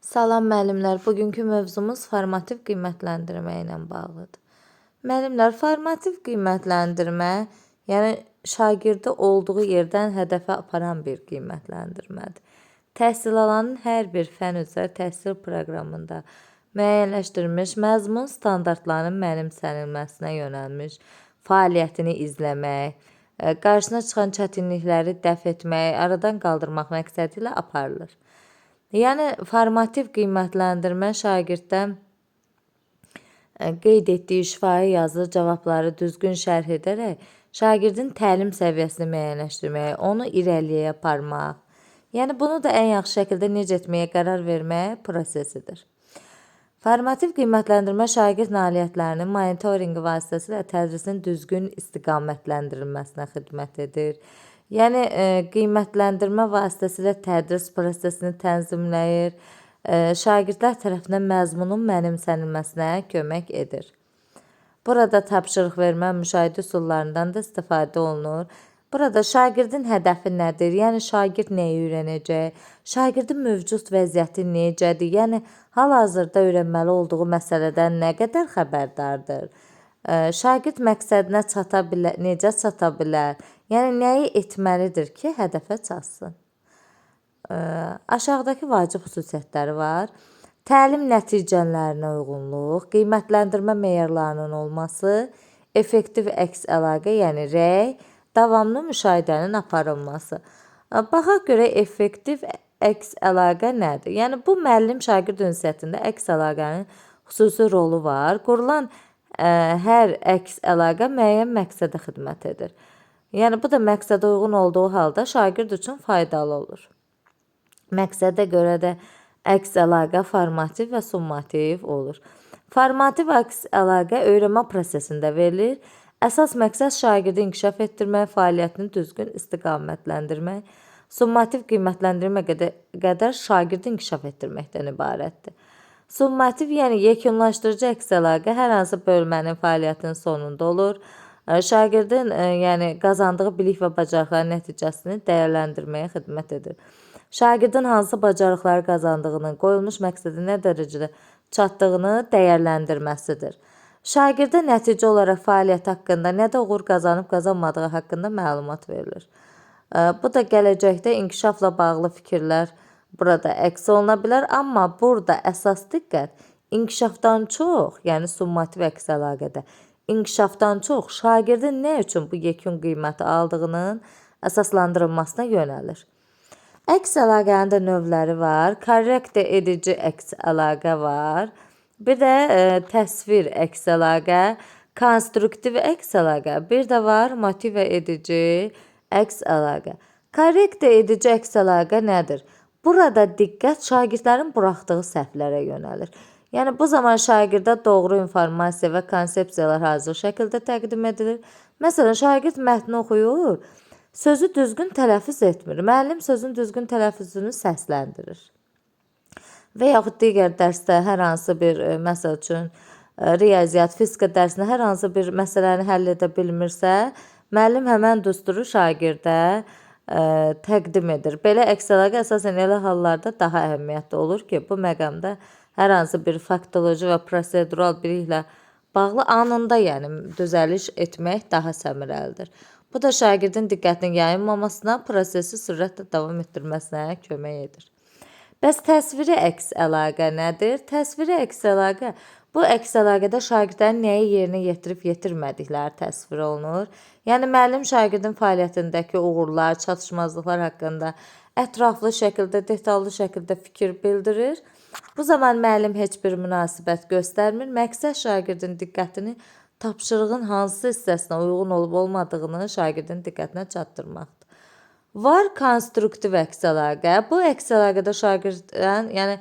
Salam müəllimlər, bugünkü mövzumuz formativ qiymətləndirmə ilə bağlıdır. Müəllimlər, formativ qiymətləndirmə, yəni şagirdi olduğu yerdən hədəfə aparan bir qiymətləndirmədir. Təhsil alanın hər bir fən üzrə təhsil proqramında müəyyənləşdirilmiş məzmun standartlarının mənimsənilməsinə yönəlmiş fəaliyyətini izləmək, qarşısına çıxan çətinlikləri dəf etmək, aradan qaldırmaq məqsədi ilə aparılır. Yəni formativ qiymətləndirmə şagirddə qeyd etdiyi şifahi yazılı cavabları düzgün şərh edərək şagirdin təlim səviyyəsini müəyyənləşdirmək, onu irəliyə aparmaq. Yəni bunu da ən yaxşı şəkildə necə etməyə qərar vermək prosesidir. Formativ qiymətləndirmə şagird nailiyyətlərinin monitorinqi vasitəsilə tədrisin düzgün istiqamətləndirilməsinə xidmət edir. Yəni qiymətləndirmə vasitəsilə tədris prosesini tənzimləyir, şagirdlər tərəfindən məzmunun mənimsənilməsinə kömək edir. Burada tapşırıq vermə müşahidə üsullarından da istifadə olunur. Burada şagirdin hədəfi nədir? Yəni şagird nəyi öyrənəcək? Şagirdin mövcud vəziyyəti necədir? Yəni hal-hazırda öyrənməli olduğu məsələdən nə qədər xəbərdardır? Şagird məqsədinə necə çata bilər? Yəni nəyi etməlidir ki, hədəfə çatsın? Aşağıdakı vacib xüsusiyyətləri var. Təlim nəticələrinə uyğunluq, qiymətləndirmə meyarlarının olması, effektiv əks əlaqə, yəni rəy, davamlı müşahidənin aparılması. Baxaq görək effektiv əks əlaqə nədir? Yəni bu müəllim-şagird ünsiyyətində əks əlaqənin xüsusi rolu var. Qurulan hər əks əlaqə müəyyən məqsədə xidmət edir. Yəni bu da məqsədə uyğun olduğu halda şagird üçün faydalı olur. Məqsədə görə də əks əlaqə formativ və summativ olur. Formativ əks əlaqə öyrənmə prosesində verilir. Əsas məqsəd şagirdi inkişaf etdirmək, fəaliyyətini düzgün istiqamətləndirmək. Summativ qiymətləndirmə qədər şagirdi inkişaf etdirməkdən ibarətdir. Summativ, yəni yekunlaşdırıcı əks əlaqə hər hansı bölmənin fəaliyyətinin sonunda olur. Şagirdin yəni qazandığı bilik və bacarıqların nəticəsini dəyərləndirməyə xidmət edir. Şagirdin hansı bacarıqları qazandığını, qoyulmuş məqsədə nə dərəcədə çatdığını dəyərləndirməsidir. Şagirdə nəticə olaraq fəaliyyət haqqında, nə də uğur qazanıb qazanmadığı haqqında məlumat verilir. Bu da gələcəkdə inkişafla bağlı fikirlər burada əks oluna bilər, amma burada əsas diqqət inkişafdan çox, yəni summativ əks əlaqədə inkişafdan çox şagirdin nə üçün bu yekun qiyməti aldığının əsaslandırılmasına yönəlir. Əks əlaqənin də növləri var. Korrekt edici əks əlaqə var. Bir də təsvir əks əlaqə, konstruktiv əks əlaqə, bir də var motive edici əks əlaqə. Korrekt edici əks əlaqə nədir? Burada diqqət şagirdlərin buraxdığı səhvlərə yönəlir. Yəni bu zaman şagirdə doğru informasiya və konsepsiyalar hazır şəkildə təqdim edilir. Məsələn, şagird mətni oxuyur, sözü düzgün tələffüz etmir. Müəllim sözün düzgün tələffüzünü səsləndirir. Və yaxud digər dərsdə hər hansı bir, məsəl üçün, riyaziyyat, fizika dərsində hər hansı bir məsələni həll edə bilmirsə, müəllim həmən düsturu şagirdə təqdim edir. Belə əks əlaqə əsasən elə hallarda daha əhəmiyyətli olur ki, bu məqamda hər hansı bir faktoloji və prosedural biliklə bağlı anında, yəni düzəliş etmək daha səmərəlidir. Bu da şagirdin diqqətinin yayınmamasına, prosesi sürətlə davam etdirməsinə kömək edir. Bəs təsviri əks əlaqə nədir? Təsviri əks əlaqə, bu əks əlaqədə şagirdlərin nəyi yerinə yetirib yetirmədikləri təsvir olunur. Yəni müəllim şagirdin fəaliyyətindəki uğurlar, çatışmazlıqlar haqqında ətraflı şəkildə, detallı şəkildə fikir bildirir. Bu zaman müəllim heç bir münasibət göstərmir. Məqsəd şagirdin diqqətini tapşırığın hansı hissəsinə uyğun olub olmadığını şagirdin diqqətinə çatdırmaqdır. Var konstruktiv əks əlaqə. Bu əks əlaqədə şagirddən, yəni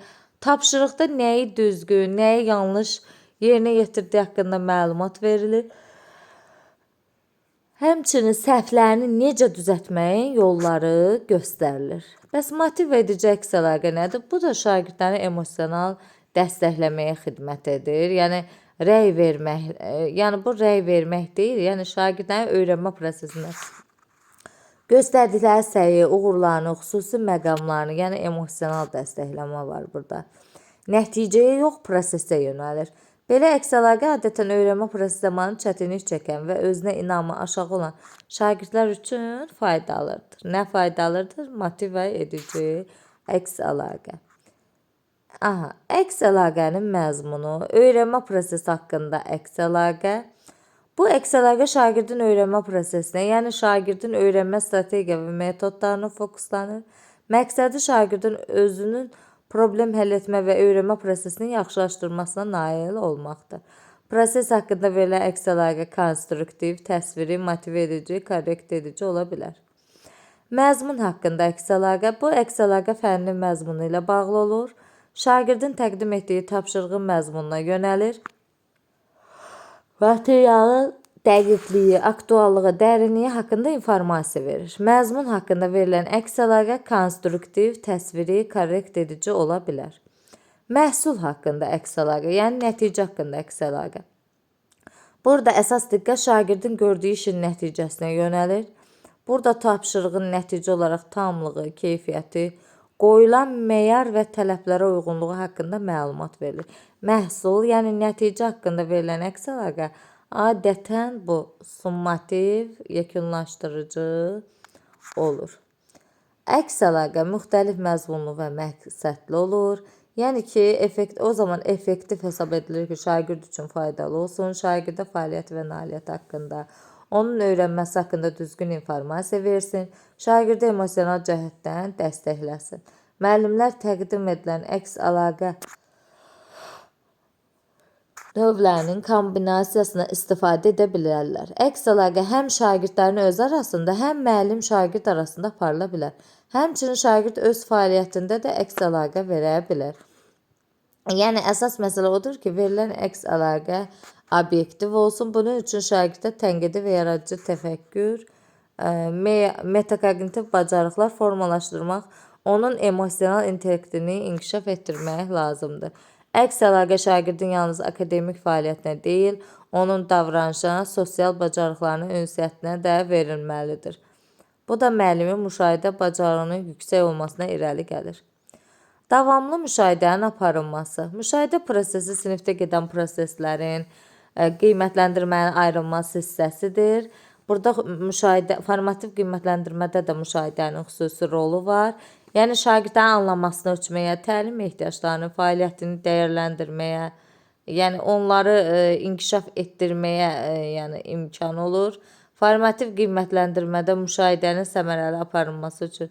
tapşırıqda nəyi düzgün, nəyi yanlış yerinə yetirdiyi haqqında məlumat verilir. Həmçinin səhvlərini necə düzəltməyin yolları göstərilir. Bəs motiv edici əks əlaqə nədir? Bu da şagirdləri emosional dəstəkləməyə xidmət edir. Yəni rəy vermək, yəni bu rəy vermək deyil, yəni şagirdlərin öyrənmə prosesində göstərdikləri səyi, uğurlarını, xüsusi məqamlarını, yəni emosional dəstəkləmə var burada. nəticəyə yox, prosesə yönəlir. Belə əks əlaqə adətən öyrənmə prosesi zamanı çətinlik çəkən və özünə inamı aşağı olan şagirdlər üçün faydalıdır. Nə faydalıdır? Motivə edici əks əlaqə. Əks əlaqənin məzmunu, öyrənmə prosesi haqqında əks əlaqə. Bu əks əlaqə şagirdin öyrənmə prosesinə, yəni şagirdin öyrənmə strategiya və metodlarına fokuslanır. Məqsədi şagirdin özünün problem həll etmə və öyrənmə prosesini yaxşılaşdırmasına nail olmaqdır. Proses haqqında verilən əks əlaqə konstruktiv, təsviri, motive edici, korrekt edici ola bilər. Məzmun haqqında əks əlaqə. Bu əks əlaqə fənnin məzmunu ilə bağlı olur. Şagirdin təqdim etdiyi tapşırığın məzmununa yönəlir. Materialın dəqiqliyi, aktuallığı, dərinliyi haqqında informasiya verir. Məzmun haqqında verilən əks əlaqə konstruktiv, təsviri, korrekt edici ola bilər. Məhsul haqqında əks əlaqə, yəni nəticə haqqında əks əlaqə. Burada əsas diqqət şagirdin gördüyü işin nəticəsinə yönəlir. Burada tapşırığın nəticə olaraq tamlığı, keyfiyyəti, qoyulan meyar və tələblərə uyğunluğu haqqında məlumat verilir. Məhsul, yəni nəticə haqqında verilən əks əlaqə adətən bu summativ, yekunlaşdırıcı olur. Əks əlaqə müxtəlif məzmunlu və məqsədli olur. Yəni ki, o zaman effektiv hesab edilir ki, şagird üçün faydalı olsun, şagirdə fəaliyyət və nailiyyət haqqında, onun öyrənməsi haqqında düzgün informasiya versin, şagirdə emosional cəhətdən dəstəkləsin. Müəllimlər təqdim edilən əks əlaqə növlərinin kombinasiyasına istifadə edə bilərlər. Əks əlaqə həm şagirdlərin özü arasında, həm müəllim-şagird arasında aparıla bilər. Həmçinin şagird öz fəaliyyətində də əks əlaqə verə bilər. Yəni, əsas məsələ odur ki, verilən əks əlaqə obyektiv olsun. Bunun üçün şagirdə tənqidi və yaradıcı təfəkkür, metakognitiv bacarıqlar formalaşdırmaq, onun emosional intellektini inkişaf etdirmək lazımdır. Əks əlaqə şagirdin yalnız akademik fəaliyyətinə deyil, onun davranışına, sosial bacarıqlarına, ünsiyyətinə də verilməlidir. Bu da müəllimin müşahidə bacarığının yüksək olmasına irəli gəlir. Davamlı müşahidənin aparılması. Müşahidə prosesi sinifdə gedən proseslərin qiymətləndirmənin ayrılmaz hissəsidir. Burada formativ qiymətləndirmədə də müşahidənin xüsusi rolu var. Yəni, şagirdlərin anlamasını ölçməyə, təlim ehtiyaclarını, fəaliyyətini dəyərləndirməyə, yəni onları inkişaf etdirməyə imkan olur. Formativ qiymətləndirmədə müşahidənin səmərəli aparılması üçün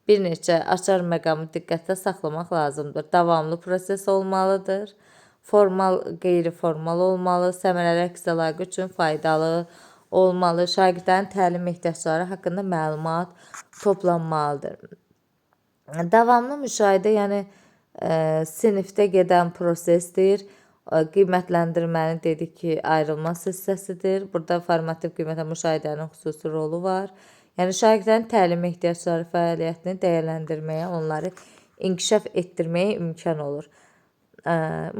bir neçə açar məqamı diqqətdə saxlamaq lazımdır. Davamlı proses olmalıdır, formal, qeyri-formal olmalı, səmərəli əks əlaqə üçün faydalı olmalı, şagirdlərin təlim ehtiyacları haqqında məlumat toplanmalıdır. Davamlı müşahidə, yəni sinifdə gedən prosesdir. Qiymətləndirmənin dedik ki, ayrılmaz hissəsidir. Burada formativ qiymətə müşahidənin xüsusi rolu var. Yəni, şagirdlərin təlim ehtiyacları fəaliyyətini dəyərləndirməyə, onları inkişaf etdirməyə imkan olur.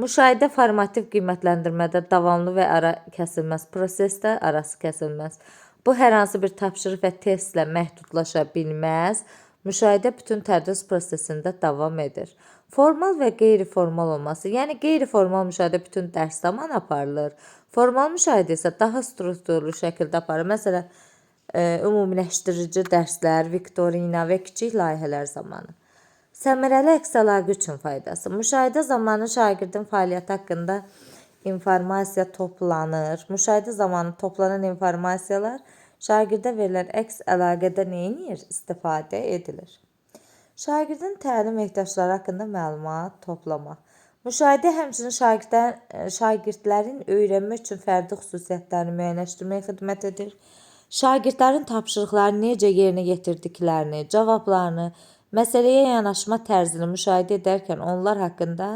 Müşahidə formativ qiymətləndirmədə davamlı və ara kəsilməz prosesdə, arası kəsilməz. Bu, hər hansı bir tapşırıq və testlə məhdudlaşa bilməz. Müşahidə bütün tədris prosesində davam edir. Formal və qeyri-formal olması, yəni qeyri-formal müşahidə bütün dərs zamanı aparılır. Formal müşahidə isə daha strukturlu şəkildə aparılır. Məsələn, ümumiləşdirici dərslər, viktorina və kiçik layihələr zamanı. Səmərəli əks əlaqə üçün faydası. Müşahidə zamanı şagirdin fəaliyyəti haqqında informasiya toplanır. Müşahidə zamanı toplanan informasiyalar şagirdə verilən əks əlaqədə neyinir? İstifadə edilir. Şagirdin təlim ehtiyacları haqqında məlumat toplamaq. Müşahidə həmçinin şagirdlərin öyrənmə üçün fərdi xüsusiyyətlərini müəyyənləşdirməyə xidmət edir. Şagirdlərin tapşırıqlarını necə yerinə yetirdiklərini, cavablarını, məsələyə yanaşma tərzini müşahidə edərkən onlar haqqında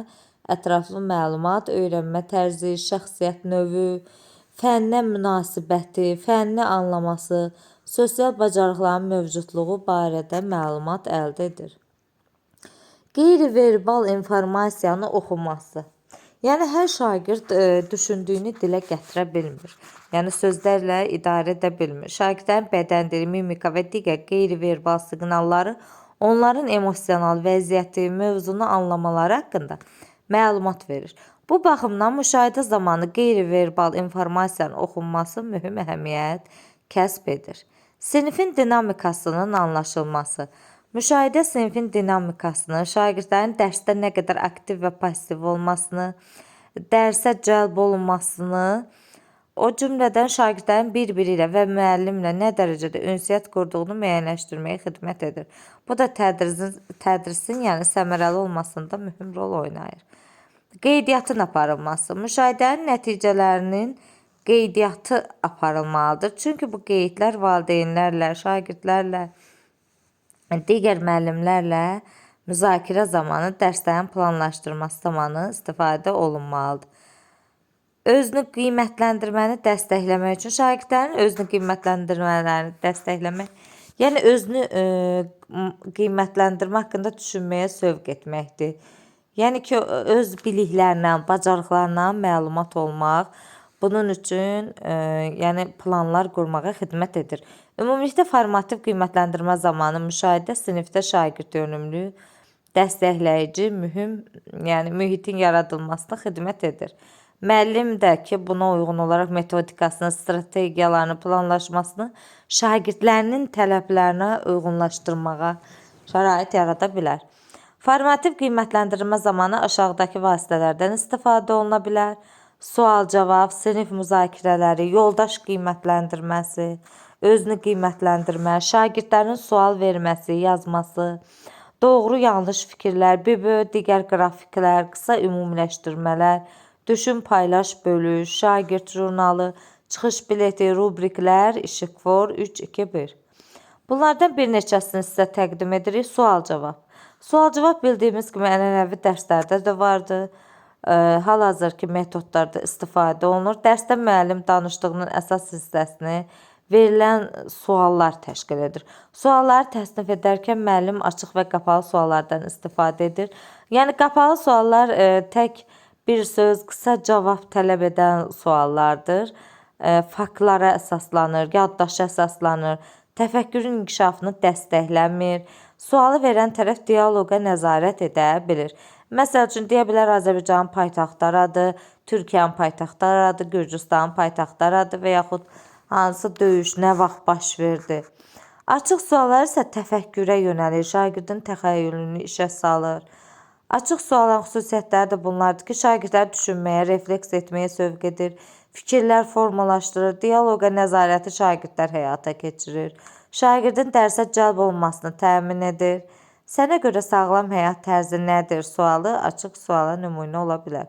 ətraflı məlumat, öyrənmə tərzi, şəxsiyyət növü, fənnə münasibəti, fənni anlaması, sosial bacarıqların mövcudluğu barədə məlumat əldə edir. Qeyri-verbal informasiyanı oxuması. Yəni, hər şagird düşündüyünü dilə gətirə bilmir. Yəni, sözlərlə idarə edə bilmir. Şagirdlərin bədən dili, mimika və digər qeyri-verbal siqnalları onların emosional vəziyyəti, mövzunu anlamaları haqqında məlumat verir. Bu baxımdan müşahidə zamanı qeyri-verbal informasiyanın oxunması mühüm əhəmiyyət kəsb edir. Sinifin dinamikasının anlaşılması. Müşahidə sinifin dinamikasını, şagirdlərin dərsdə nə qədər aktiv və passiv olmasını, dərsə cəlb olunmasını, o cümlədən şagirdlərin bir-biri ilə və müəllimlə nə dərəcədə ünsiyyət qurduğunu müəyyənləşdirməyə xidmət edir. Bu da tədrisin yəni səmərəli olmasında mühüm rol oynayır. Qeydiyyatın aparılması. Müşahidənin nəticələrinin qeydiyyatı aparılmalıdır. Çünki bu qeydlər valideynlərlə, şagirdlərlə, digər müəllimlərlə müzakirə zamanı dərslərin planlaşdırması zamanı istifadə olunmalıdır. Özünü qiymətləndirməni dəstəkləmək üçün şagirdlərin özünü qiymətləndirmələrini dəstəkləmək, yəni özünü qiymətləndirmə haqqında düşünməyə sövq etməkdir. Yəni ki, öz biliklərindən, bacarıqlarından məlumat olmaq, bunun üçün yəni planlar qurmağa xidmət edir. Ümumilikdə formativ qiymətləndirmə zamanı müşahidə sinifdə şagird yönümlü, dəstəkləyici, mühüm, yəni mühitin yaradılmasına xidmət edir. Müəllim də ki, buna uyğun olaraq metodikasını, strategiyalarını, planlaşmasını şagirdlərinin tələblərinə uyğunlaşdırmağa şərait yarada bilər. Formativ qiymətləndirmə zamanı aşağıdakı vasitələrdən istifadə oluna bilər. Sual-cavab, sinif müzakirələri, yoldaş qiymətləndirməsi, özünü qiymətləndirmə, şagirdlərin sual verməsi, yazması, doğru-yanlış fikirlər, bibo, digər qrafiklər, qısa ümumiləşdirmələr, düşün, paylaş, bölüş, şagird jurnalı, çıxış bileti, rubriklər, işıqfor, 3-2-1. Bunlardan bir neçəsini sizə təqdim edirik. Sual-cavab. Sual-cavab bildiyimiz kimi ənənəvi dərslərdə də vardır. Hal-hazırki metodlarda istifadə olunur. Dərsdə müəllim danışdığının əsas hissəsini verilən suallar təşkil edir. Sualları təsnif edərkən müəllim açıq və qapalı suallardan istifadə edir. Yəni qapalı suallar tək bir söz, qısa cavab tələb edən suallardır. Faktlara əsaslanır, yaddaşa əsaslanır, təfəkkürün inkişafını dəstəkləmir. Sualı verən tərəf dialoqa nəzarət edə bilir. Məsəl üçün, deyə bilər Azərbaycanın paytaxtı haradır, Türkiyənin paytaxtı haradır, Gürcüstanın paytaxtı haradır və yaxud hansı döyüş, nə vaxt baş verdi. Açıq suallar isə təfəkkürə yönəlir, şagirdin təxəyyülünü işə salır. Açıq sualların xüsusiyyətləri də bunlardır ki, şagirdlər düşünməyə, refleks etməyə sövq edir, fikirlər formalaşdırır, dialoqa nəzarəti şagirdlər həyata keçirir, şagirdin dərsə cəlb olmasını təmin edir. Sənə görə sağlam həyat tərzi nədir? Sualı açıq suala nümunə ola bilər.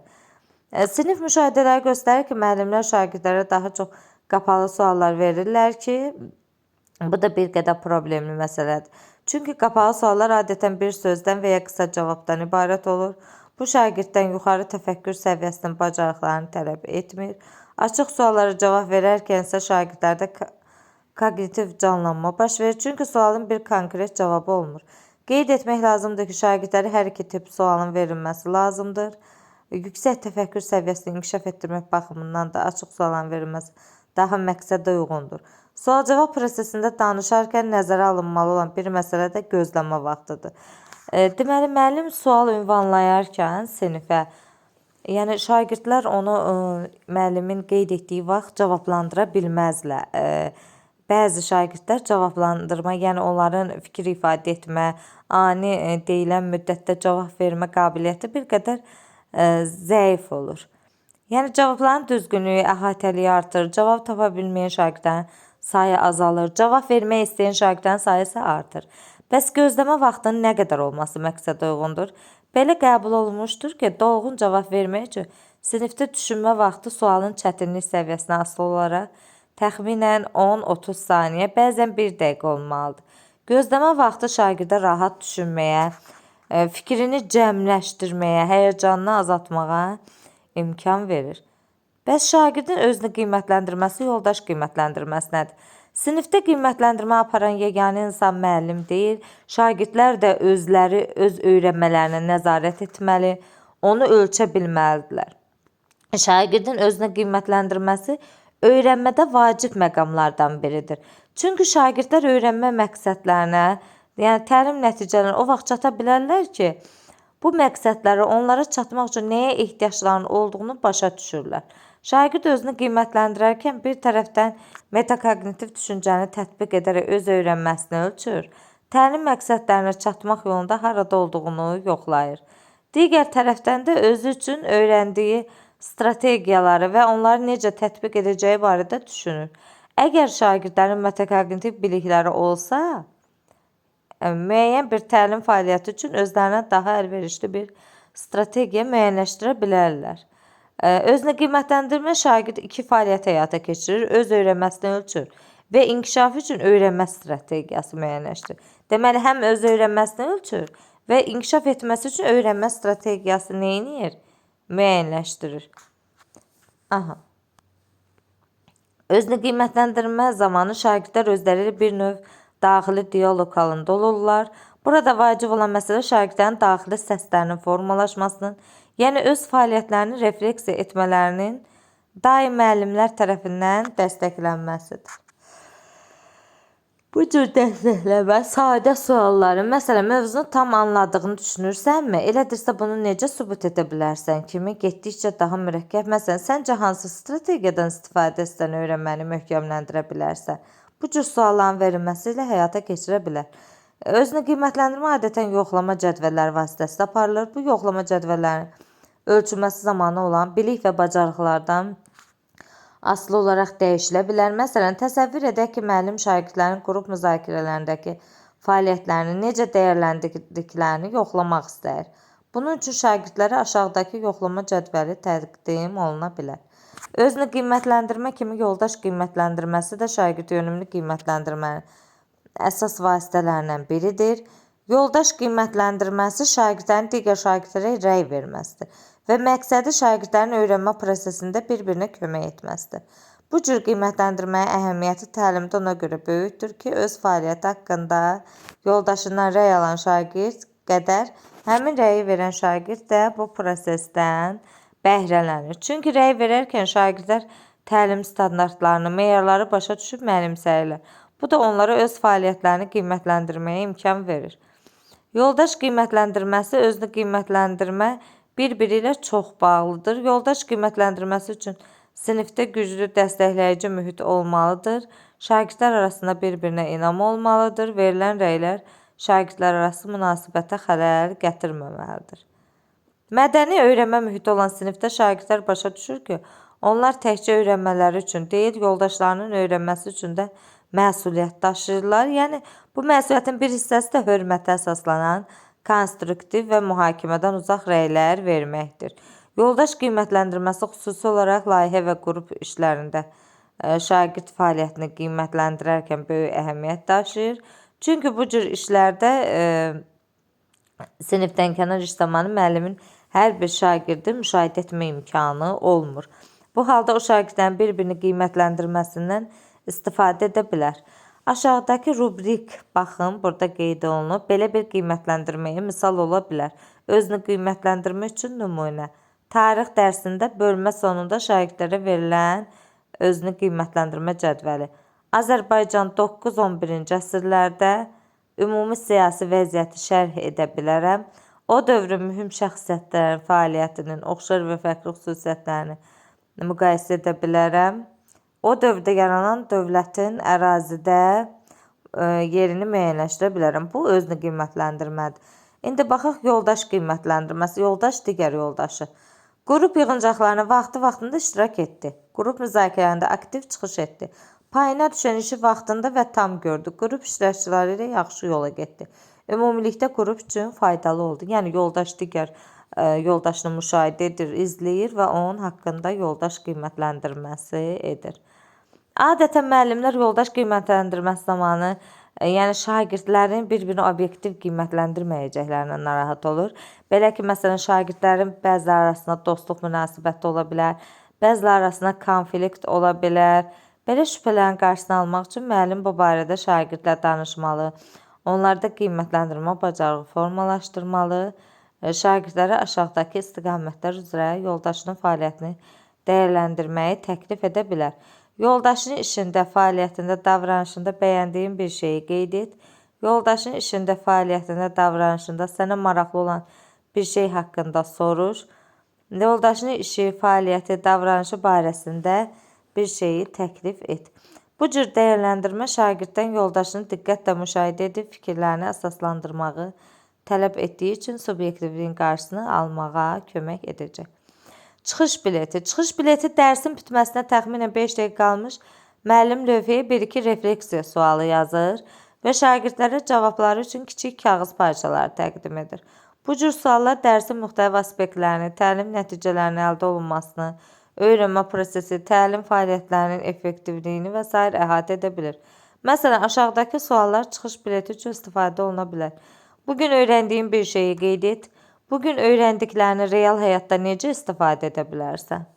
Sinif müşahidələri göstərir ki, müəllimlər şagirdlərə daha çox qapalı suallar verirlər ki, bu da bir qədər problemli məsələdir. Çünki qapalı suallar adətən bir sözdən və ya qısa cavabdan ibarət olur. Bu şagirddən yuxarı təfəkkür səviyyəsinin bacarıqlarını tələb etmir. Açıq suallara cavab verərkən isə şagirdlərdə kognitiv canlanma baş verir. Çünki sualın bir konkret cavabı olmur. Qeyd etmək lazımdır ki, şagirdləri hər iki tip sualın verilməsi lazımdır. Yüksək təfəkkür səviyyəsini inkişaf etdirmək baxımından da açıq sualların verilməsi daha məqsədə uyğundur. Sual-cavab prosesində danışarkən nəzərə alınmalı olan bir məsələ də gözləmə vaxtıdır. Deməli, müəllim sual ünvanlayarkən sinifə, yəni şagirdlər onu müəllimin qeyd etdiyi vaxt cavablandıra bilməzlər. Bəzi şagirdlər cavablandırma, yəni onların fikir ifadə etmə, ani deyilən müddətdə cavab vermə qabiliyyəti bir qədər zəif olur. Yəni cavabların düzgünlüyü, əhatəliyi artır, cavab tapa bilməyən şagirdlərin sayı azalır, cavab vermək istəyən şagirdlərin sayı isə artır. Bəs gözləmə vaxtının nə qədər olması məqsədə uyğundur? Belə qəbul olunmuşdur ki, dolğun cavab vermək üçün sinifdə düşünmə vaxtı sualın çətinlik səviyyəsinə asılı olaraq təxminən 10-30 saniyə, bəzən 1 dəqiqə olmalıdır. Gözləmə vaxtı şagirdə rahat düşünməyə, fikrini cəmləşdirməyə, həyəcanını azaltmağa imkan verir. Bəs şagirdin özünü qiymətləndirməsi, yoldaş qiymətləndirməsi nədir? Sinifdə qiymətləndirmə aparan yeganə insan müəllim deyil, şagirdlər də özləri öz öyrənmələrinə nəzarət etməli, onu ölçə bilməlidirlər. Şagirdin özünü qiymətləndirməsi öyrənmədə vacib məqamlardan biridir. Çünki şagirdlər öyrənmə məqsədlərinə, yəni təlim nəticələrinə o vaxt çata bilərlər ki, Bu məqsədləri onlara çatmaq üçün nəyə ehtiyaclarının olduğunu başa düşürlər. Şagird özünü qiymətləndirərkən bir tərəfdən metakognitiv düşüncəni tətbiq edərək öz öyrənməsini ölçür, təlim məqsədlərinə çatmaq yolunda harada olduğunu yoxlayır. Digər tərəfdən də özü üçün öyrəndiyi strategiyaları və onları necə tətbiq edəcəyi barədə düşünür. Əgər şagirdlərin metakognitiv bilikləri olsa, müəyyən bir təlim fəaliyyəti üçün özlərinə daha əlverişli bir strategiya müəyyənləşdirə bilərlər. Özünü qiymətləndirmə şagird iki fəaliyyət həyata keçirir, öz öyrənməsini ölçür və inkişafı üçün öyrənmə strategiyası müəyyənləşdirir. Deməli, həm öz öyrənməsini ölçür və inkişaf etməsi üçün öyrənmə strategiyası neyinir? Müəyyənləşdirir. Özünü qiymətləndirmə zamanı şagirdlər özləri bir növ daxili diyaloq halında olurlar. Burada vacib olan məsələ şagirdlərin daxili səslərinin formalaşmasının, yəni öz fəaliyyətlərini refleksiya etmələrinin daim müəllimlər tərəfindən dəstəklənməsidir. Bu cür dəstəkləmə sadə sualların, məsələn, mövzunu tam anladığını düşünürsənmi? Elədirsə bunu necə sübut edə bilərsən kimi getdikcə daha mürəkkəb. Məsələn, səncə hansı strategiyadan istifadə etsən öyrənməni möhkəmləndirə bilərsən? Bu cür sualların verilməsi ilə həyata keçirə bilər. Özünü qiymətləndirmə adətən yoxlama cədvəlləri vasitəsilə aparılır. Bu yoxlama cədvəllərinin ölçülməsi zamanı olan bilik və bacarıqlardan asılı olaraq dəyişilə bilər. Məsələn, təsəvvür edək ki, müəllim şagirdlərin qrup müzakirələrindəki fəaliyyətlərini necə dəyərləndirdiklərini yoxlamaq istəyir. Bunun üçün şagirdlərə aşağıdakı yoxlama cədvəli təqdim oluna bilər. Özünü qiymətləndirmə kimi yoldaş qiymətləndirməsi də şagird yönümlü qiymətləndirmənin əsas vasitələrindən biridir. Yoldaş qiymətləndirməsi şagirdlərin digər şagirdlərə rəy verməsidir və məqsədi şagirdlərin öyrənmə prosesində bir-birinə kömək etməsidir. Bu cür qiymətləndirməyə əhəmiyyəti təlimdə ona görə böyükdür ki, öz fəaliyyəti haqqında yoldaşından rəy alan şagird qədər həmin rəyi verən şagird də bu prosesdən bəhrələnir. Çünki rəy verərkən şagirdlər təlim standartlarını, meyarları başa düşüb mənimsəyirlər. Bu da onlara öz fəaliyyətlərini qiymətləndirməyə imkan verir. Yoldaş qiymətləndirməsi, özünü qiymətləndirmə bir-biri ilə çox bağlıdır. Yoldaş qiymətləndirməsi üçün sinifdə güclü dəstəkləyici mühit olmalıdır. Şagirdlər arasında bir-birinə inam olmalıdır. Verilən rəylər şagirdlər arası münasibətə xələl gətirməməlidir. Mədəni öyrənmə mühiti olan sinifdə şagirdlər başa düşür ki, onlar təkcə öyrənmələri üçün deyil, yoldaşlarının öyrənməsi üçün də məsuliyyət daşıyırlar. Yəni, bu məsuliyyətin bir hissəsi də hörmətə əsaslanan konstruktiv və mühakimədən uzaq rəylər verməkdir. Yoldaş qiymətləndirməsi xüsusi olaraq layihə və qrup işlərində şagird fəaliyyətini qiymətləndirərkən böyük əhəmiyyət daşıyır. Çünki bu cür işlərdə sinifdən kənar iş zamanı müəllimin hər bir şagirdi müşahidə etmə imkanı olmur. Bu halda o şagirdlərin bir-birini qiymətləndirməsindən istifadə edə bilər. Aşağıdakı rubrik, baxın, burada qeyd olunub, belə bir qiymətləndirməyə misal ola bilər. Özünü qiymətləndirmə üçün nümunə. Tarix dərsində bölmə sonunda şagirdlərə verilən özünü qiymətləndirmə cədvəli. Azərbaycan 9-11-ci əsrlərdə ümumi siyasi vəziyyəti şərh edə bilərəm. O dövrün mühüm şəxsiyyətlərin fəaliyyətinin oxşar və fərqli xüsusiyyətlərini müqayisə edə bilərəm. O dövrdə yaranan dövlətin ərazidə yerini müəyyənləşdirə bilərəm. Bu, özünü qiymətləndirmədir. İndi baxaq yoldaş qiymətləndirməsi. Yoldaş digər yoldaşı. Qrup yığıncaqlarına vaxtında iştirak etdi. Qrup müzakirələrində aktiv çıxış etdi. Payına düşən işi vaxtında və tam gördü. Qrup iştirakçıları ilə yaxşı yola getdi. Ümumilikdə qrup üçün faydalı oldu. Yəni, yoldaş digər yoldaşını müşahidə edir, izləyir və onun haqqında yoldaş qiymətləndirməsi edir. Adətən müəllimlər yoldaş qiymətləndirməsi zamanı yəni şagirdlərin bir-birini obyektiv qiymətləndirməyəcəklərindən narahat olur. Belə ki, məsələn, şagirdlərin bəziləri arasında dostluq münasibəti ola bilər, bəziləri arasında konflikt ola bilər. Belə şübhələrin qarşısını almaq üçün müəllim bu barədə şagirdlə danışmalı, onlarda qiymətləndirmə bacarığı formalaşdırmalı, şagirdlərə aşağıdakı istiqamətlər üzrə yoldaşının fəaliyyətini dəyərləndirməyi təklif edə bilər. Yoldaşının işində, fəaliyyətində, davranışında bəyəndiyin bir şeyi qeyd et. Yoldaşının işində, fəaliyyətində, davranışında sənə maraqlı olan bir şey haqqında soruş. Yoldaşının işi, fəaliyyəti, davranışı barəsində bir şeyi təklif et. Bu cür dəyərləndirmə şagirddən yoldaşını diqqətlə müşahidə edib fikirlərini əsaslandırmağı tələb etdiyi üçün subyektivliyin qarşısını almağa kömək edəcək. Çıxış bileti. Çıxış bileti dərsin bitməsinə təxminən 5 dəqiqə qalmış müəllim lövhəyə 1-2 refleksiya sualı yazır və şagirdlərə cavabları üçün kiçik kağız parçaları təqdim edir. Bu cür suallar dərsin müxtəlif aspektlərini, təlim nəticələrinin əldə olunmasını, öyrənmə prosesi, təlim fəaliyyətlərinin effektivliyini və s. əhatə edə bilir. Məsələn, aşağıdakı suallar çıxış bileti üçün istifadə oluna bilər. Bugün öyrəndiyin bir şeyi qeyd et. Bugün öyrəndiklərini real həyatda necə istifadə edə bilərsən?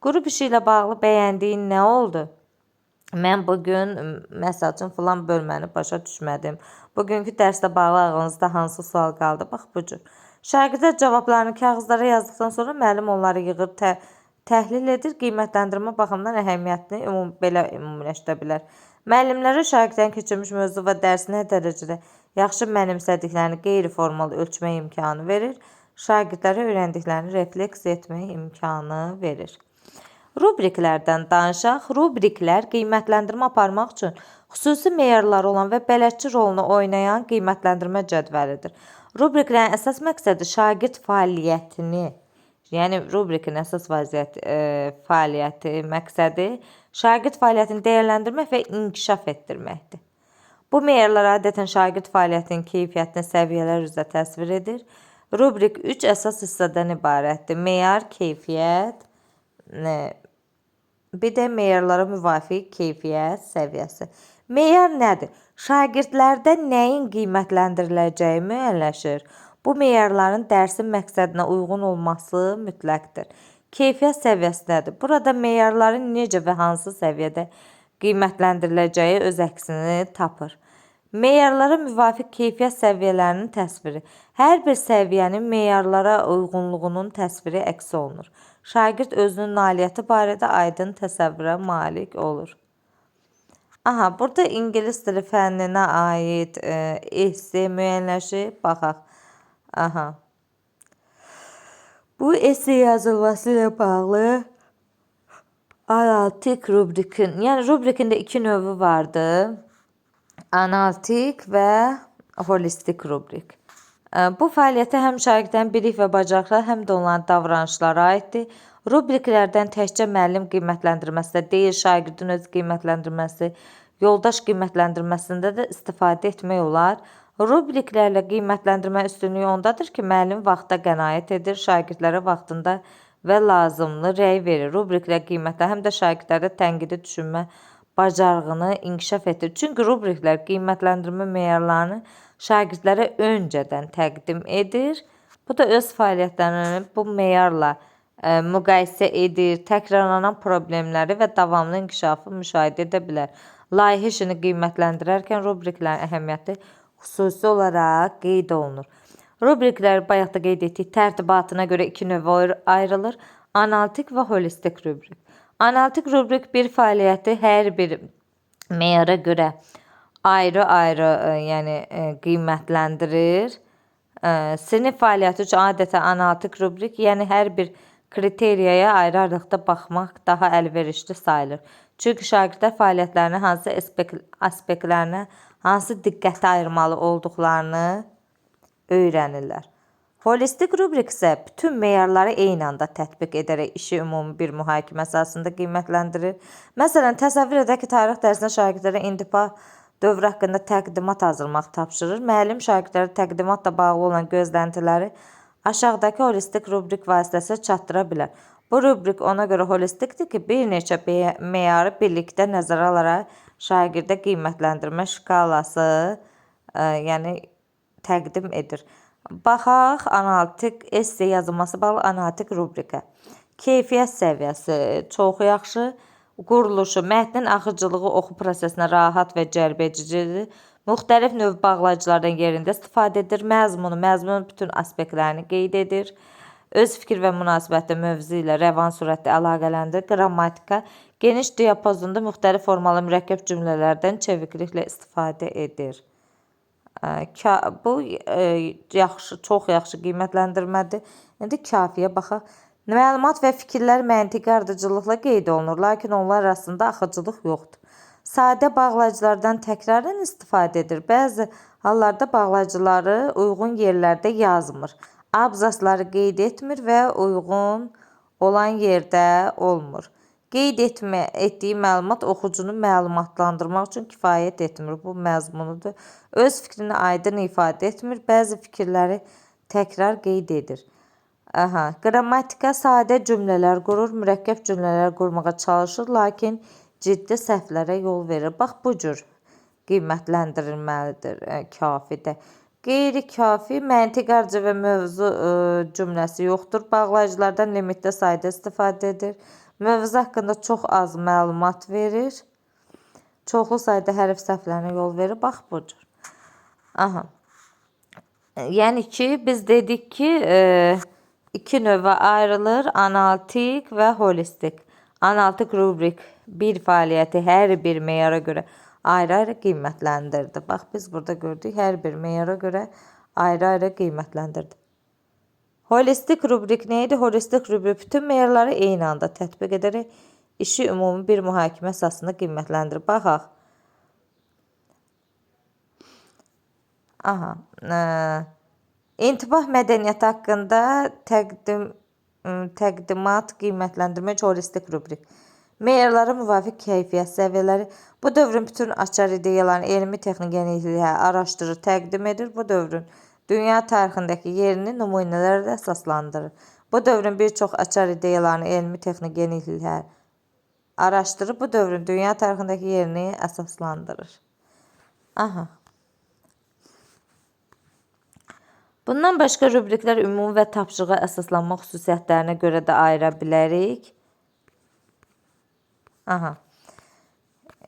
Qrup işi ilə bağlı bəyəndiyin nə oldu? Mən bugün, məsəl üçün, filan bölməni başa düşmədim. Bugünkü dərslə bağlı ağlınızda hansı sual qaldı? Bax, bu cür. Şagirdlər cavablarını kağızlara yazdıqdan sonra müəllim onları yığır, təhlil edir, qiymətləndirmə baxımından əhəmiyyətini belə ümumiləşdirə bilər. Müəllimlərə şagirdlərin keçirmiş mövzu və dərsi nə dərəcədə yaxşı mənimsədiklərini qeyri-formal ölçmək imkanı verir. Şagirdlərə öyrəndiklərini refleks etmək imkanı verir. Rubriklərdən danışaq. Rubriklər qiymətləndirmə aparmaq üçün xüsusi meyarları olan və bələdçi rolunu oynayan qiymətləndirmə cədvəlidir. Rubriklərin əsas məqsədi şagird fəaliyyətini, yəni rubrikin əsas fəaliyyəti məqsədi şagird fəaliyyətini dəyərləndirmək və inkişaf etdirməkdir. Bu meyarlar adətən şagird fəaliyyətinin keyfiyyətini səviyyələr üzrə təsvir edir. Rubrik 3 əsas hissədən ibarətdir. Meyar, keyfiyyət, bir də meyarlara müvafiq keyfiyyət səviyyəsi. Meyar nədir? Şagirdlərdə nəyin qiymətləndiriləcəyi müəyyənləşir. Bu meyarların dərsin məqsədinə uyğun olması mütləqdir. Keyfiyyət səviyyəsi nədir? Burada meyarların necə və hansı səviyyədə qiymətləndiriləcəyi öz əksini tapır. Meyarlara müvafiq keyfiyyət səviyyələrinin təsviri. Hər bir səviyyənin meyarlara uyğunluğunun təsviri əks olunur. Şagird özünün nailiyyəti barədə aydın təsəvvürə malik olur. Burada ingilis dili fənninə aid esse müəyyənləşib. Baxaq. Bu esse yazılması ilə bağlı analitik rubrikin, yəni rubrikin də 2 növü vardı. Analitik və holistik rubrik. Bu fəaliyyətə həm şagirdlərin bilik və bacarıqları, həm də onların davranışlara aiddir. Rubriklərdən təkcə müəllim qiymətləndirməsində deyil, şagirdin öz qiymətləndirməsi, yoldaş qiymətləndirməsində də istifadə etmək olar. Rubriklərlə qiymətləndirmə üstünlüyü ondadır ki, müəllim vaxta qənaət edir, şagirdlərə vaxtında və lazımlı rəy verir. Rubriklər qiymətlə həm də şagirdlərdə tənqidi düşünmə bacarığını inkişaf etdirir. Çünki rubriklər qiymətləndirmə meyarlarını şagirdlərə öncədən təqdim edir. Bu da öz fəaliyyətlərini bu meyarla müqayisə edir, təkrarlanan problemləri və davamlı inkişafı müşahidə edə bilər. Layihə işini qiymətləndirərkən rubriklərin əhəmiyyəti xüsusi olaraq qeyd olunur. Rubriklər bayaq da qeyd etdik, tərtibatına görə 2 növə ayrılır. Analitik və holistik rubrik. Analitik rubrik bir fəaliyyəti hər bir meyara görə ayrı-ayrı qiymətləndirir. Sinif fəaliyyəti üçün adətən analitik rubrik, yəni hər bir kriteriyaya ayrı-ayrılıqda baxmaq daha əlverişli sayılır. Çünki şagirdlər fəaliyyətlərinin hansı aspektlərinə hansı diqqəti ayırmalı olduqlarını öyrənirlər. Holistik rubrik isə bütün meyarları eyni anda tətbiq edərək işi ümumi bir mühakimə əsasında qiymətləndirir. Məsələn, təsəvvür edək ki, tarix dərsində şagirdlərə intibah dövrü haqqında təqdimat hazırlamaq tapşırır. Müəllim şagirdlərə təqdimatla bağlı olan gözləntiləri aşağıdakı holistik rubrik vasitəsilə çatdıra bilər. Bu rubrik ona görə holistikdir ki, bir neçə meyarı birlikdə nəzərə alaraq şagirdə qiymətləndirmə şkalası təqdim edir. Baxaq, analitik esse yazılması bağlı analitik rubrikə. Keyfiyyət səviyyəsi çox yaxşı. Quruluşu, mətnin axıcılığı oxu prosesinə rahat və cəlbedicidir. Müxtəlif növ bağlayıcılardan yerində istifadə edir. Məzmunun bütün aspektlərini qeyd edir. Öz fikir və münasibətli mövzu ilə rəvan sürətlə əlaqələndirir. Qrammatika geniş diapazonda müxtəlif formalı mürəkkəb cümlələrdən çevikliklə istifadə edir. Bu yaxşı, çox yaxşı qiymətləndirmədir. İndi kafiyə baxaq. Məlumat və fikirlər məntiqi ardıcıllıqla qeyd olunur, lakin onlar arasında axıcılıq yoxdur. Sadə bağlayıcılardan təkrarən istifadə edir. Bəzi hallarda bağlayıcıları uyğun yerlərdə yazmır. Abzasları qeyd etmir və uyğun olan yerdə olmur. Qeyd etdiyi məlumat oxucunu məlumatlandırmaq üçün kifayət etmir. Bu məzmunudur. Öz fikrini aydın ifadə etmir. Bəzi fikirləri təkrar qeyd edir. Qrammatika sadə cümlələr qurur, mürəkkəb cümlələr qurmağa çalışır, lakin ciddi səhvlərə yol verir. Bax, bu cür qiymətləndirilməlidir kafidə. Qeyri-kafi, məntiq-arca və mövzu cümləsi yoxdur. Bağlayıcılardan limitli sayda istifadə edir. Mövzu haqqında çox az məlumat verir. Çoxlu sayda hərf səhvlərinə yol verir. Bax, bu cür. Yəni ki, biz dedik ki, iki növə ayrılır. Analitik və holistik. Analitik rubrik bir fəaliyyəti hər bir meyara görə ayrı-ayrı qiymətləndirdi. Bax, biz burada gördük, hər bir meyara görə ayrı-ayrı qiymətləndirdi. Holistik rubrik neydi? Holistik rubrik bütün meyarları eyni anda tətbiq edərək işi ümumi bir mühakimə əsasında qiymətləndirir. Baxaq. İntibah mədəniyyəti haqqında təqdimat qiymətləndirmə holistik rubrik. Meyarlara müvafiq keyfiyyət səviyyələri bu dövrün bütün açar ideyalarını elmi texnik yeniliklərə araşdırır, təqdim edir. Bu dövrün dünya tarixindəki yerini nümunələrlə əsaslandırır. Bu dövrün bir çox açar ideyalarını elmi texnik yeniliklərə araşdırır. Bu dövrün dünya tarixindəki yerini əsaslandırır. Bundan başqa rubriklər ümumi və tapşırığa əsaslanma xüsusiyyətlərinə görə də ayıra bilərik.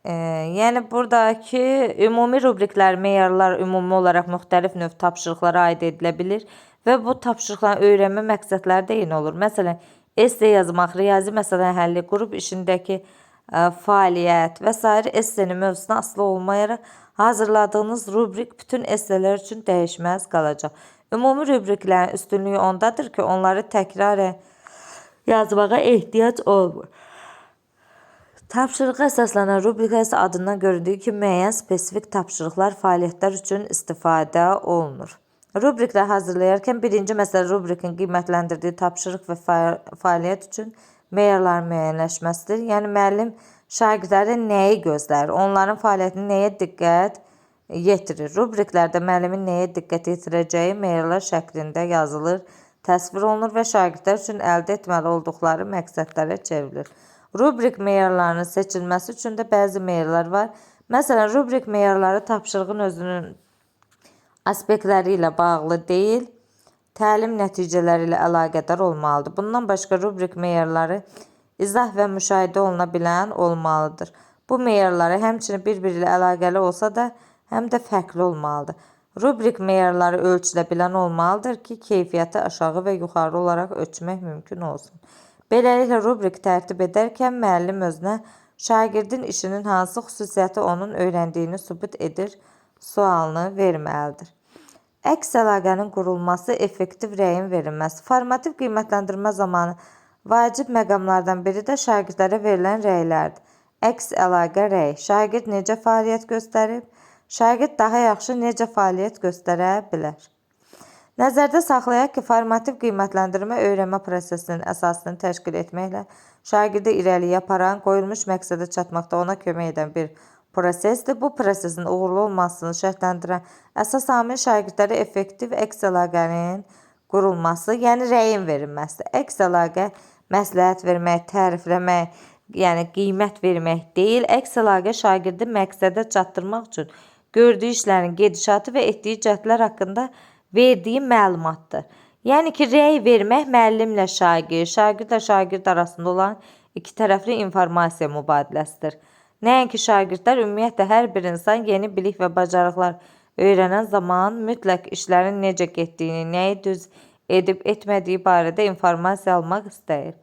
Yəni buradakı ümumi rubriklər, meyarlar ümumi olaraq müxtəlif növ tapşırıqlara aid edilə bilir və bu tapşırıqların öyrənmə məqsədləri də eyni olur. Məsələn, esse yazmaq, riyazi məsələ həlli, qrup işindəki fəaliyyət və s. essenin mövzusuna asılı olmayaraq hazırladığınız rubrik bütün esselər üçün dəyişməz qalacaq. Ümumi rubriklərin üstünlüyü ondadır ki, onları təkrarən yazmağa ehtiyac olmur. Tapşırığa əsaslanan rubriklər isə adından göründüyü kimi müəyyən spesifik tapşırıqlar, fəaliyyətlər üçün istifadə olunur. Rubriklər hazırlayarkən birinci məsələ rubrikin qiymətləndirdiyi tapşırıq və fəaliyyət üçün meyarların müəyyənləşməsidir. Yəni müəllim şagirdlərin nəyi gözlər, onların fəaliyyətini nəyə diqqət yetirir. Rubriklərdə müəllimin nəyə diqqət yetirəcəyi meyarlar şəklində yazılır, təsvir olunur və şagirdlər üçün əldə etməli olduqları məqsədlərə çevrilir. Rubrik meyarlarının seçilməsi üçün də bəzi meyarlar var. Məsələn, rubrik meyarları tapşırığın özünün aspektləri ilə bağlı deyil, təlim nəticələri ilə əlaqədar olmalıdır. Bundan başqa rubrik meyarları izah və müşahidə oluna bilən olmalıdır. Bu meyarları həmçinin bir-biri ilə əlaqəli olsa da, həm də fərqli olmalıdır. Rubrik meyarları ölçülə bilən olmalıdır ki, keyfiyyəti aşağı və yuxarı olaraq ölçmək mümkün olsun. Beləliklə, rubrik tərtib edərkən müəllim özünə şagirdin işinin hansı xüsusiyyəti onun öyrəndiyini sübut edir sualını verməlidir. Əks əlaqənin qurulması, effektiv rəyin verilməsi. Formativ qiymətləndirmə zamanı vacib məqamlardan biri də şagirdlərə verilən rəylərdir. Əks əlaqə rəy. Şagird necə fəaliyyət göstərib? Şagird daha yaxşı necə fəaliyyət göstərə bilər? Nəzərdə saxlayaq ki, formativ qiymətləndirmə öyrənmə prosesinin əsasını təşkil etməklə şagirdi irəliyə aparan, qoyulmuş məqsədə çatmaqda ona kömək edən bir prosesdir. Bu prosesin uğurlu olmasını şərtləndirən əsas amil şagirdlərə effektiv əks əlaqənin qurulması, yəni rəyin verilməsidir. Əks əlaqə məsləhət vermək, tərifləmək, yəni qiymət vermək deyil. Əks əlaqə şagirdi məqsədə çatdırmaq üçün gördüyü işlərin gedişatı və etdiyi cəhdlər haqqında verdiyi məlumatdır. Yəni ki, rəy vermək müəllimlə şagird, şagirdlə şagird arasında olan iki tərəfli informasiya mübadiləsidir. Nəinki şagirdlər, ümumiyyətlə hər bir insan yeni bilik və bacarıqlar öyrənən zaman mütləq işlərin necə getdiyini, nəyi düz edib etmədiyi barədə informasiya almaq istəyir.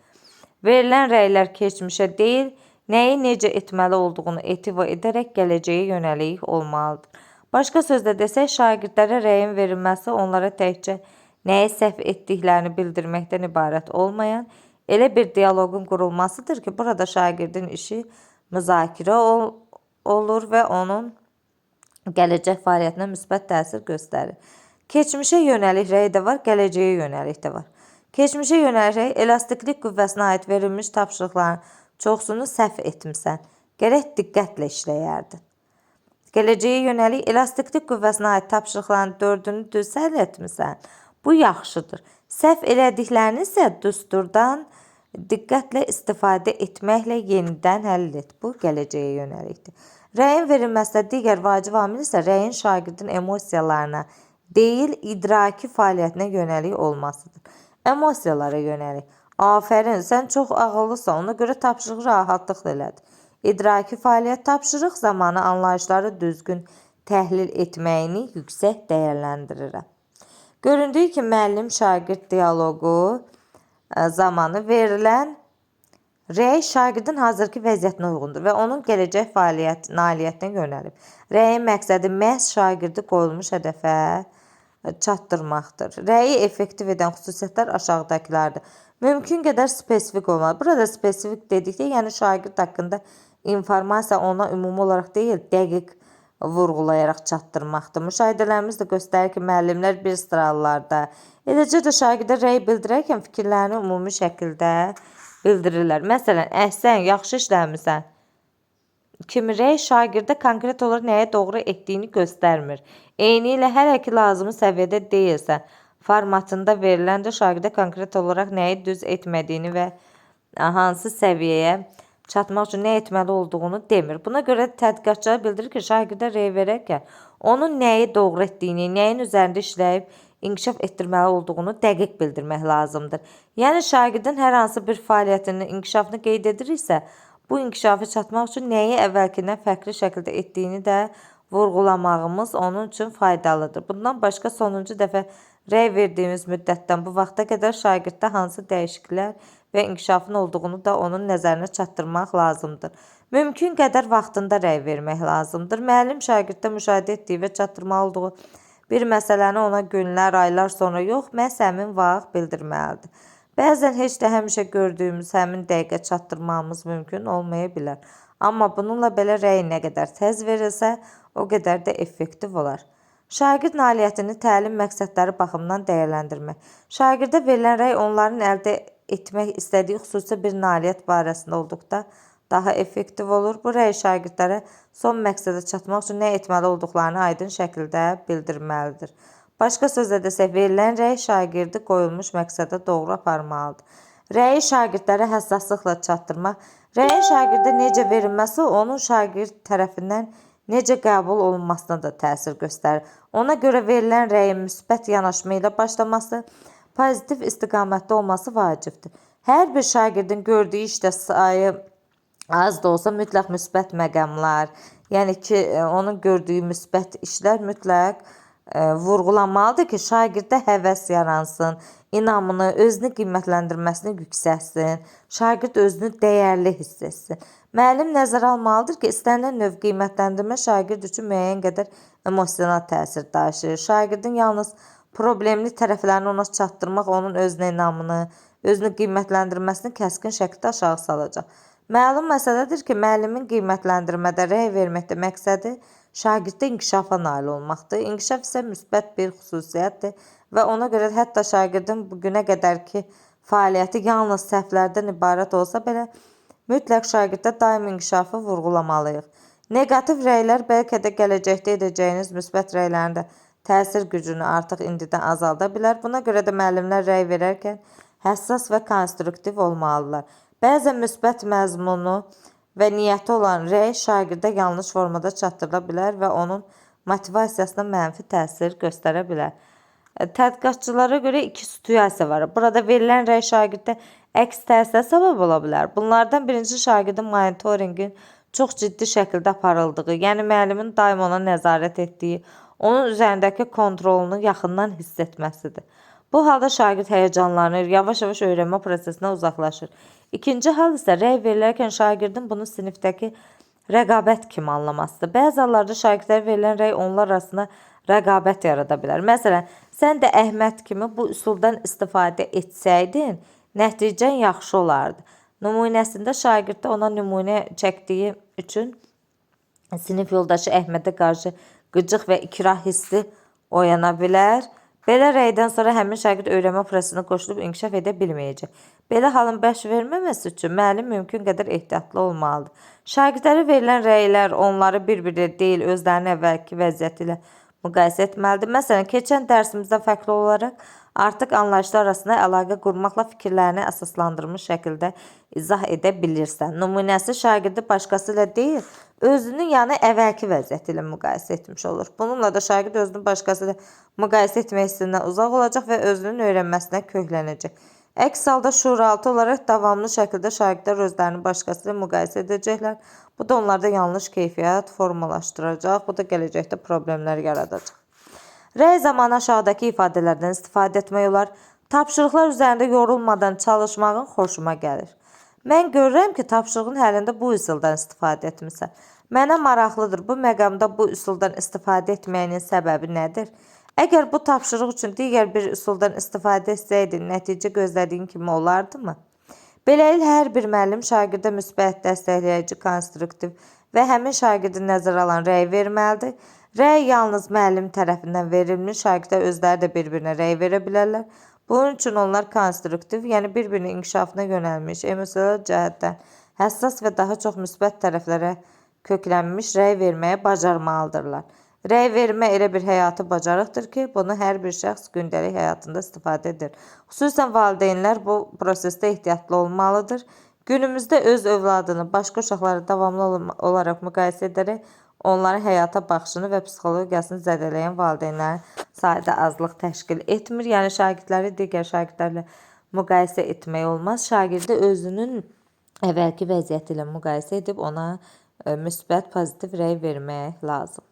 Verilən rəylər keçmişə deyil, nəyi necə etməli olduğunu etiva edərək gələcəyə yönəlik olmalıdır. Başqa sözlə desək, şagirdlərə rəyin verilməsi onlara təkcə nəyi səhv etdiklərini bildirməkdən ibarət olmayan elə bir dialoqun qurulmasıdır ki, burada şagirdin işi müzakirə olur və onun gələcək fəaliyyətinə müsbət təsir göstərir. Keçmişə yönəlik rəy də var, gələcəyə yönəlik də var. Keçmişə yönəlik rəy elastiklik qüvvəsinə aid verilmiş tapşırıqların çoxsunu səhv etmisən. Gərək diqqətlə işləyərdin. Gələcəyə yönəlik elastiklik qüvvəsinə aid tapşırıqların 4-ünü düz həll etmisən. Bu yaxşıdır. Səhv elədiklərini isə düsturdan diqqətlə istifadə etməklə yenidən həll et. Bu gələcəyə yönəlikdir. Rəyin verilməsində digər vacib amil isə rəyin şagirdin emosiyalarına deyil, idraki fəaliyyətinə yönəlik olmasıdır. Emosiyalara yönəlik. Afərin, sən çox ağıllısan, ona görə tapşırıq rahatlıqla elədin. İdraki fəaliyyət tapşırıq zamanı anlayışları düzgün təhlil etməyini yüksək dəyərləndirirəm. Göründüyü ki, müəllim-şagird dialoqu zamanı verilən rəy şagirdin hazırki vəziyyətinə uyğundur və onun gələcək nailiyyətinə yönəlib. Rəyin məqsədi məhz şagirdi qoyulmuş hədəfə çatdırmaqdır. Rəyi effektiv edən xüsusiyyətlər aşağıdakılardır. Mümkün qədər spesifik olmalı. Burada spesifik dedikdə, yəni şagird haqqında informasiya ona ümumi olaraq deyil, dəqiq vurğulayaraq çatdırmaqdır. Müşahidələrimiz də göstərir ki, müəllimlər bir sıralarda, eləcə də şagirdə rəy bildirərkən fikirlərini ümumi şəkildə bildirirlər. Məsələn, əhsən, yaxşı işləmisən kimi rəy şagirdə konkret olaraq nəyə doğru etdiyini göstərmir. Eyni ilə hələ ki lazımi səviyyədə deyilsə, formatında verilən də şagirdə konkret olaraq nəyi düz etmədiyini və hansı səviyyəyə çatmaq üçün nə etməli olduğunu demir. Buna görə tədqiqatçılar bildirir ki, şagirdə rəy verərkən onun nəyi doğru etdiyini, nəyin üzərində işləyib inkişaf etdirməli olduğunu dəqiq bildirmək lazımdır. Yəni, şagirdin hər hansı bir fəaliyyətinin inkişafını qeyd ediriksə, bu inkişafı çatmaq üçün nəyi əvvəlkindən fərqli şəkildə etdiyini də vurğulamağımız onun üçün faydalıdır. Bundan başqa sonuncu dəfə rəy verdiyimiz müddətdən bu vaxta qədər şagirddə hansı dəyişikliklər və inkişafın olduğunu da onun nəzərinə çatdırmaq lazımdır. Mümkün qədər vaxtında rəy vermək lazımdır. Müəllim şagirddə müşahidə etdiyi və çatdırmalı olduğu bir məsələni ona günlər, aylar sonra yox, məhz həmin vaxt bildirməlidir. Bəzən heç də həmişə gördüyümüz həmin dəqiqə çatdırmamız mümkün olmaya bilər. Amma bununla belə rəy nə qədər tez verilsə, o qədər də effektiv olar. Şagird nailiyyətini təlim məqsədləri baxımından dəyərləndirmək. Şagirdə verilən rəy onların əldə etmək istədiyi xüsusi bir nailiyyət barəsində olduqda daha effektiv olur. Bu rəy şagirdlərə son məqsədə çatmaq üçün nə etməli olduqlarını aydın şəkildə bildirməlidir. Başqa sözlə desək, verilən rəy şagirdi qoyulmuş məqsədə doğru aparmalıdır. Rəyi şagirdlərə həssaslıqla çatdırmaq, rəyin şagirdə necə verilməsi onun şagird tərəfindən necə qəbul olunmasına da təsir göstərir. Ona görə verilən rəyin müsbət yanaşma ilə başlaması, pozitiv istiqamətdə olması vacibdir. Hər bir şagirdin gördüyü işdə sayı az da olsa mütləq müsbət məqamlar, yəni ki, onun gördüyü müsbət işlər mütləq vurğulanmalıdır ki, şagirdə həvəs yaransın, inamını, özünü qiymətləndirməsini yüksəksin, şagird özünü dəyərli hiss etsin. Müəllim nəzərə almalıdır ki, istənilən növ qiymətləndirmə şagird üçün müəyyən qədər emosional təsir daşıyır. Şagirdin yalnız problemli tərəflərini ona çatdırmaq onun özünə inamını, özünü qiymətləndirməsini kəskin şəkildə aşağı salacaq. Məlum məsələdir ki, müəllimin qiymətləndirmədə rəy verməkdə məqsədi şagirddə inkişafa nail olmaqdır. İnkişaf isə müsbət bir xüsusiyyətdir və ona görə hətta şagirdin bugünə qədərki fəaliyyəti yalnız səhvlərdən ibarət olsa belə, mütləq şagirddə daim inkişafı vurğulamalıyıq. Negativ rəylər bəlkə də gələcəkdə edəcəyiniz müsbət rəylərin də təsir gücünü artıq indidən azalda bilər. Buna görə də müəllimlər rəy verərkən həssas və konstruktiv olmalıdırlar. Bəzən müsbət məzmunu və niyyəti olan rəy şagirdə yanlış formada çatdırıla bilər və onun motivasiyasına mənfi təsir göstərə bilər. Tədqiqatçılara görə iki situasiya var. Burada verilən rəy şagirddə əks təsirə səbəb ola bilər. Bunlardan birinci şagirdin monitoringin çox ciddi şəkildə aparıldığı, yəni müəllimin daim ona nəzarət etdiyi, onun üzərindəki kontrolunu yaxından hiss etməsidir. Bu halda şagird həyəcanlanır, yavaş-yavaş öyrənmə prosesindən uzaqlaşır. İkinci hal isə rəy verilərkən şagirdin bunu sinifdəki rəqabət kimi anlamasıdır. Bəzi hallarda şagirdlərə verilən rəy onlar arasında rəqabət yarada bilər. Məsələn, sən də Əhməd kimi bu üsuldan istifadə etsəydin, nəticən yaxşı olardı. Nümunəsində şagird ona nümunə çəkdiyi üçün sinif yoldaşı Əhmədə qarşı qıcıq və ikrah hissi oyana bilər. Belə rəydən sonra həmin şagird öyrənmə prosesinə qoşulub inkişaf edə bilməyəcək. Belə halın baş verməməsi üçün müəllim mümkün qədər ehtiyatlı olmalıdır. Şagirdlərə verilən rəylər onları bir-biri deyil, özlərinin əvvəlki vəziyyəti ilə müqayisə etməlidir. Məsələn, keçən dərsimizdə fərqli olaraq artıq anlayışlar arasında əlaqə qurmaqla fikirlərini əsaslandırmış şəkildə izah edə bilirsən. Nümunəsi şagirdi başqası ilə deyil, özünün yəni əvvəlki vəziyyəti ilə müqayisə etmiş olur. Bununla da şagird özünü başqası ilə müqayisə etmək hissindən uzaq olacaq və özünün öyrənməsinə köklənəcək. Əks halda şuuraltı olaraq davamlı şəkildə şagirdlər özlərini başqası ilə müqayisə edəcəklər. Bu da onlarda yanlış keyfiyyət formalaşdıracaq. Bu da gələcəkdə problemlər yaradacaq. Rəy zamanı aşağıdakı ifadələrdən istifadə etmək olar. Tapşırıqlar üzərində yorulmadan çalışmağın xoşuma gəlir. Mən görürəm ki, tapşırığın həlində bu üsuldan istifadə etmirsən. Mənə maraqlıdır, bu məqamda bu üsuldan istifadə etməyinin səbəbi nədir? Əgər bu tapşırıq üçün digər bir üsuldan istifadə etsəydin, nəticə gözlədiyin kimi olardımı? Beləliklə, hər bir müəllim şagirdə müsbət, dəstəkləyici, konstruktiv və həmin şagirdi nəzərə alan rəy verməlidir. Rəy yalnız müəllim tərəfindən verilmiş, şagirdlər özləri də bir-birinə rəy verə bilərlər. Bunun üçün onlar konstruktiv, yəni bir-birinin inkişafına yönəlmiş, emosional cəhətdən həssas və daha çox müsbət tərəflərə köklənmiş rəy verməyə bacarmalıdırlar. Rəy vermə elə bir həyatı bacarıqdır ki, bunu hər bir şəxs gündəlik həyatında istifadə edir. Xüsusən valideynlər bu prosesdə ehtiyatlı olmalıdır. Günümüzdə öz övladını başqa uşaqlara davamlı olaraq müqayisə edərək onların həyata baxışını və psixologiyasını zədələyən valideynlərin sayda azlıq təşkil etmir. Yəni şagirdləri digər şagirdlərlə müqayisə etmək olmaz. Şagirdi özünün əvvəlki vəziyyəti ilə müqayisə edib ona müsbət, pozitiv rəy vermək lazımdır.